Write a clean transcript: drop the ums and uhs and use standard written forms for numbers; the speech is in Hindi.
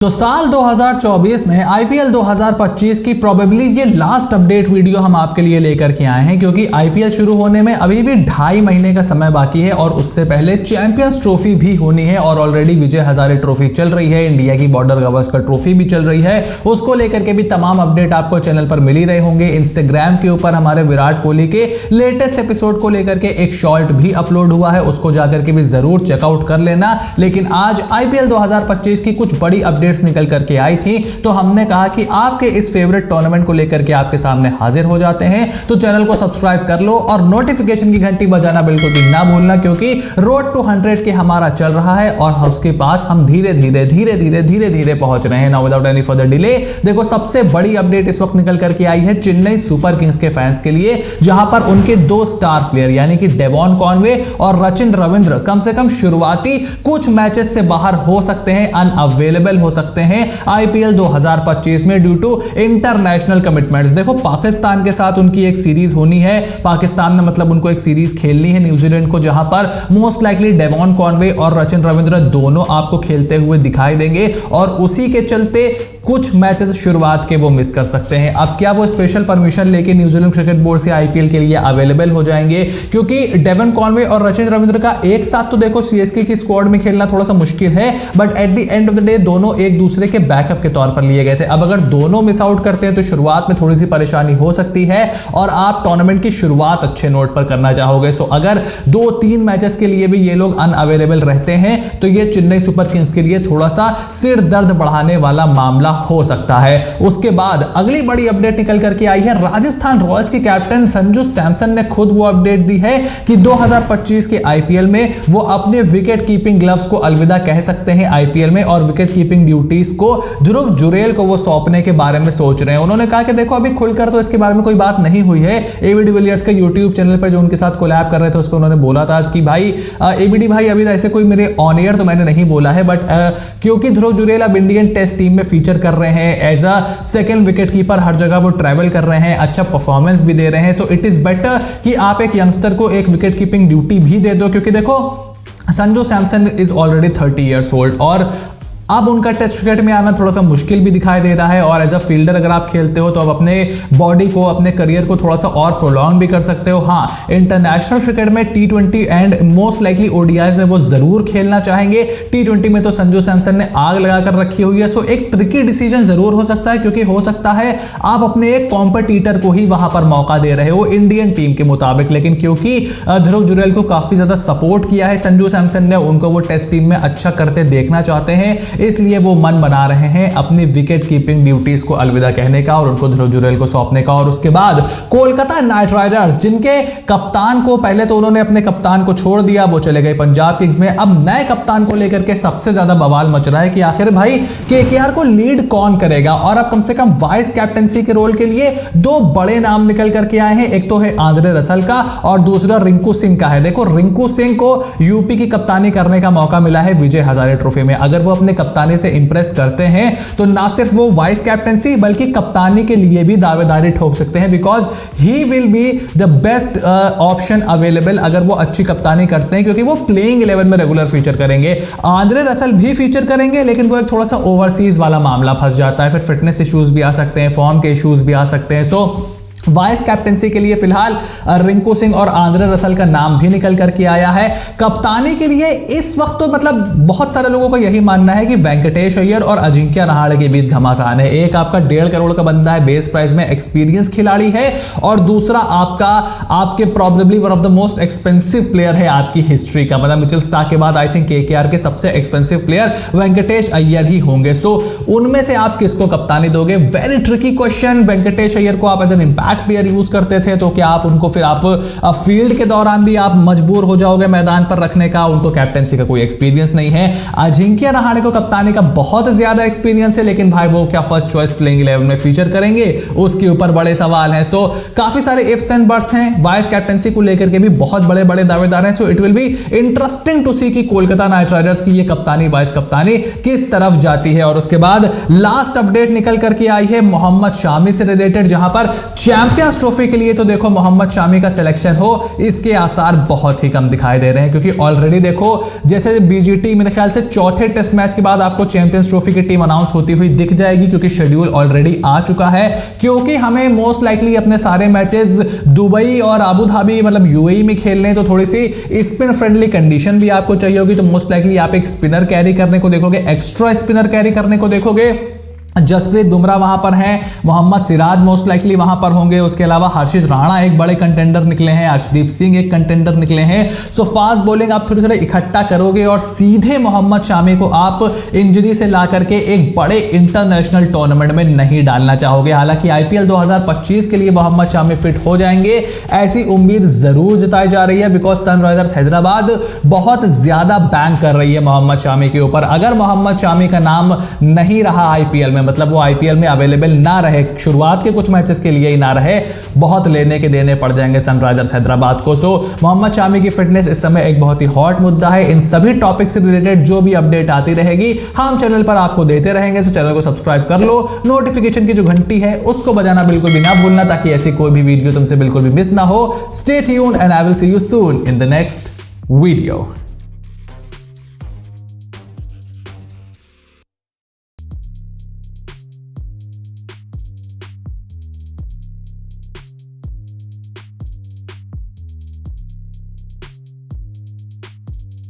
तो साल 2024 में आईपीएल 2025 की प्रोबेबली ये लास्ट अपडेट वीडियो हम आपके लिए लेकर के आए हैं, क्योंकि आईपीएल शुरू होने में अभी भी 2.5 महीने का समय बाकी है और उससे पहले चैंपियंस ट्रॉफी भी होनी है और ऑलरेडी विजय हजारे ट्रॉफी चल रही है, इंडिया की बॉर्डर गावस्कर ट्रॉफी भी चल रही है। उसको लेकर के भी तमाम अपडेट आपको चैनल पर मिल ही रहे होंगे। इंस्टाग्राम के ऊपर हमारे विराट कोहली के लेटेस्ट एपिसोड को लेकर के एक शॉर्ट भी अपलोड हुआ है, उसको जाकर के भी जरूर चेकआउट कर लेना। लेकिन आज आईपीएल 2025 की कुछ बड़ी अपडेट निकल करके आई थी, तो हमने कहा कि आपके इस फेवरेट टूर्नामेंट को लेकर के आपके सामने हाजिर हो जाते हैं। तो चैनल को सब्सक्राइब कर लो और नोटिफिकेशन की घंटी बजाना बिल्कुल भी ना भूलना, क्योंकि रोड टू 100 के हमारा चल रहा है और उसके पास हम धीरे धीरे पहुंच रहे हैं। Now without any further delay, देखो सबसे बड़ी अपडेट इस वक्त निकल करके आई है चेन्नई सुपर किंग्स के फैंस के लिए, जहां पर उनके 2 स्टार प्लेयर यानी कि डेवॉन कॉनवे और रचिन रविंद्र कम से कम शुरुआती कुछ मैचेस से बाहर हो सकते हैं, अनअवेलेबल हो सकते हैं आईपीएल 2025 में ड्यू टू इंटरनेशनल कमिटमेंट्स। देखो पाकिस्तान के साथ उनकी एक सीरीज होनी है, पाकिस्तान में मतलब उनको एक सीरीज खेलनी है न्यूजीलैंड को, जहां पर मोस्ट लाइकली डेवॉन कॉनवे और रचिन रविंद्र दोनों आपको खेलते हुए दिखाई देंगे और उसी के चलते कुछ मैचेस शुरुआत के वो मिस कर सकते हैं। अब क्या वो स्पेशल परमिशन लेके न्यूजीलैंड क्रिकेट बोर्ड से आईपीएल के लिए अवेलेबल हो जाएंगे? क्योंकि डेवन कॉनवे और रचिन रविंद्र का एक साथ तो देखो सीएसके की स्क्वाड में खेलना थोड़ा सा मुश्किल है, but at the end of the day दोनों एक दूसरे के बैकअप के तौर पर लिए गए थे। अब अगर दोनों मिस आउट करते हैं तो शुरुआत में थोड़ी सी परेशानी हो सकती है और आप टूर्नामेंट की शुरुआत अच्छे नोट पर करना चाहोगे। सो अगर 2-3 मैचेस के लिए भी ये लोग अनअवेलेबल रहते हैं तो ये चेन्नई सुपर किंग्स के लिए थोड़ा सा सिर दर्द बढ़ाने वाला मामला हो सकता है। उसके बाद अगली बड़ी अपडेट निकल करके आई है, राजस्थान रॉयल्स के कैप्टन संजू सैमसन ने खुद वो अपडेट दी है कि 2025 के आईपीएल में वो अपने विकेट कीपिंग ग्लव्स को अलविदा कह सकते हैं आईपीएल में, और विकेट कीपिंग ड्यूटीज को ध्रुव जुरेल को वो सौंपने के बारे में सोच रहे हैं। उन्होंने कहा कि देखो अभी खुलकर तो इसके बारे में कोई बात नहीं हुई है। एबी डिविलियर्स के यूट्यूब चैनल पर जो उनके साथ कोलैब कर रहे थे उस पर उन्होंने बोला था कि भाई एबीडी भाई अभी ऐसे कोई मेरे ऑन एयर तो मैंने नहीं बोला है, बट क्योंकि ध्रुव जुरेल अब इंडियन टेस्ट टीम में फीचर कर रहे हैं as a second wicket keeper, हर जगह वो ट्रैवल कर रहे हैं, अच्छा परफॉर्मेंस भी दे रहे हैं। सो इट इज बेटर कि आप एक यंगस्टर को एक विकेट कीपिंग ड्यूटी भी दे दो, क्योंकि देखो Sanju Samson is already 30 years old और अब उनका टेस्ट क्रिकेट में आना थोड़ा सा मुश्किल भी दिखाई दे रहा है। और एज अ फील्डर अगर आप खेलते हो तो अब अपने बॉडी को, अपने करियर को थोड़ा सा और प्रोलॉन्ग भी कर सकते हो। हाँ, इंटरनेशनल क्रिकेट में T20 and most likely ODIs में वो जरूर खेलना चाहेंगे। T20 में तो संजू सैमसन ने आग लगाकर रखी हुई है। सो एक ट्रिकी डिसीजन जरूर हो सकता है, क्योंकि हो सकता है आप अपने एक कॉम्पिटिटर को ही वहां पर मौका दे रहे हो इंडियन टीम के मुताबिक, लेकिन क्योंकि ध्रुव जुरेल को काफी ज्यादा सपोर्ट किया है संजू सैमसन ने, उनको वो टेस्ट टीम में अच्छा करते देखना चाहते हैं, इसलिए वो मन बना रहे हैं अपनी विकेट कीपिंग ड्यूटीज को अलविदा कहने का और उनको ध्रुव जुरेल को सौंपने का। और उसके बाद कोलकाता नाइट राइडर्स, जिनके कप्तान को पहले तो उन्होंने अपने कप्तान को छोड़ दिया, वो चले गए पंजाब किंग्स में, अब नए कप्तान को लेकर के सबसे ज्यादा बवाल मच रहा है कि आखिर भाई केकेआर को लीड कौन करेगा। और अब कम से कम वाइस कैप्टनसी के रोल के लिए 2 बड़े नाम निकल करके आए हैं, एक तो है आंद्रे रसल का और दूसरा रिंकू सिंह का है। देखो रिंकू सिंह को यूपी की कप्तानी करने का मौका मिला है विजय हजारे ट्रॉफी में, अगर वो अपने कप्तानी से इंप्रेस करते हैं तो ना सिर्फ वो वाइस कैप्टनसी बल्कि कप्तानी के लिए भी दावेदारी ठोक सकते हैं, because he will be the best option available अगर वो अच्छी कप्तानी करते हैं, क्योंकि वो प्लेइंग 11 में रेगुलर फीचर करेंगे। आंद्रे रसल भी फीचर करेंगे, लेकिन वो एक थोड़ा सा ओवरसीज वाला मामला फंस जाता है, फिर फिटनेस इश्यूज भी आ सकते हैं, फॉर्म के इश्यूज भी आ सकते हैं। सो वाइस कैप्टनसी के लिए फिलहाल रिंकू सिंह और आंद्रे रसल का नाम भी निकल करके आया है। कप्तानी के लिए इस वक्त तो मतलब बहुत सारे लोगों का यही मानना है कि वेंकटेश अय्यर और अजिंक्य रहाणे के बीच घमासान है। एक आपका 1.5 करोड़ का बंदा है, बेस प्राइस में एक्सपीरियंस खिलाड़ी है, और दूसरा आपके probably one of the most expensive player है आपकी हिस्ट्री का, मतलब मिचेल स्टार्क के बाद आई थिंक केकेआर के सबसे एक्सपेंसिव प्लेयर वेंकटेश अय्यर ही होंगे। सो उनमें से आप किसको कप्तानी दोगे? Very tricky question. Venkatesh Iyer को आप as an impact player use करते थे, तो क्या आप उनको फिर आप फील्ड के दौरान भी आप मजबूर हो जाओगे मैदान पर रखने का? उनको कैप्टेंसी का कोई एक्सपीरियंस नहीं है। अजिंक्य रहाणे को कप्तानी का बहुत ज्यादा एक्सपीरियंस है, लेकिन भाई वो क्या फर्स्ट चॉइस प्लेइंग 11 में फीचर करेंगे, उसके ऊपर बड़े सवाल हैं। सो काफी सारे इफ्स एंड बट्स हैं, वाइस कैप्टेंसी को लेकर के भी बहुत बड़े बड़े दावेदार हैं। So it will be interesting to see कि कोलकाता नाइट राइडर्स की ये कप्तानी, वाइस कप्तानी किस तरफ जाती है। और उसके बाद लास्ट अपडेट निकल करके आई है मोहम्मद शामी से रिलेटेड, जहां पर चैंपियंस ट्रॉफी के लिए तो देखो मोहम्मद शामी का सिलेक्शन हो इसके आसार बहुत ही कम दिखाई दे रहे हैं, क्योंकि ऑलरेडी देखो जैसे बीजीटी मेरे ख्याल से चौथे टेस्ट मैच के बाद आपको चैंपियंस ट्रॉफी की टीम अनाउंस होती हुई दिख जाएगी, क्योंकि शेड्यूल ऑलरेडी आ चुका है। क्योंकि हमें मोस्ट लाइकली अपने सारे मैचेस दुबई और आबू धाबी मतलब यूएई में खेलने, तो थोड़ी सी स्पिन फ्रेंडली कंडीशन भी आपको चाहिए होगी। तो मोस्ट लाइकली आप एक स्पिनर कैरी करने को देखोगे, एक्स्ट्रा स्पिनर कैरी करने को देखोगे। जसप्रीत बुमराह वहां पर हैं, मोहम्मद सिराज मोस्ट लाइकली वहां पर होंगे, उसके अलावा हर्षित राणा एक बड़े कंटेंडर निकले हैं, अर्शदीप सिंह एक कंटेंडर निकले हैं। सो फास्ट बॉलिंग आप थोड़े थोड़े इकट्ठा करोगे और सीधे मोहम्मद शामी को आप इंजरी से ला करके एक बड़े इंटरनेशनल टूर्नामेंट में नहीं डालना चाहोगे। हालांकि आईपीएल 2025 के लिए मोहम्मद शामी फिट हो जाएंगे ऐसी उम्मीद जरूर जताई जा रही है, बिकॉज सनराइजर्स हैदराबाद बहुत ज्यादा बैंक कर रही है मोहम्मद शामी के ऊपर। अगर मोहम्मद शामी का नाम नहीं रहा आईपीएल में, मतलब वो आईपीएल में अवेलेबल ना रहे, शुरुआत के कुछ मैचेस के लिए ही ना रहे, बहुत लेने के देने पड़ जाएंगे सनराइजर्स हैदराबाद को। सो मोहम्मद शामी की फिटनेस इस समय एक बहुत ही हॉट मुद्दा है। इन सभी टॉपिक से रिलेटेड जो भी अपडेट आती रहेगी हम चैनल पर आपको देते रहेंगे। सो चैनल को सब्सक्राइब कर लो, नोटिफिकेशन की जो घंटी है उसको बजाना बिल्कुल भी ना भूलना, ताकि ऐसी कोई भी वीडियो तुमसे बिल्कुल भी मिस ना हो। Stay tuned and I will see you soon in the next video.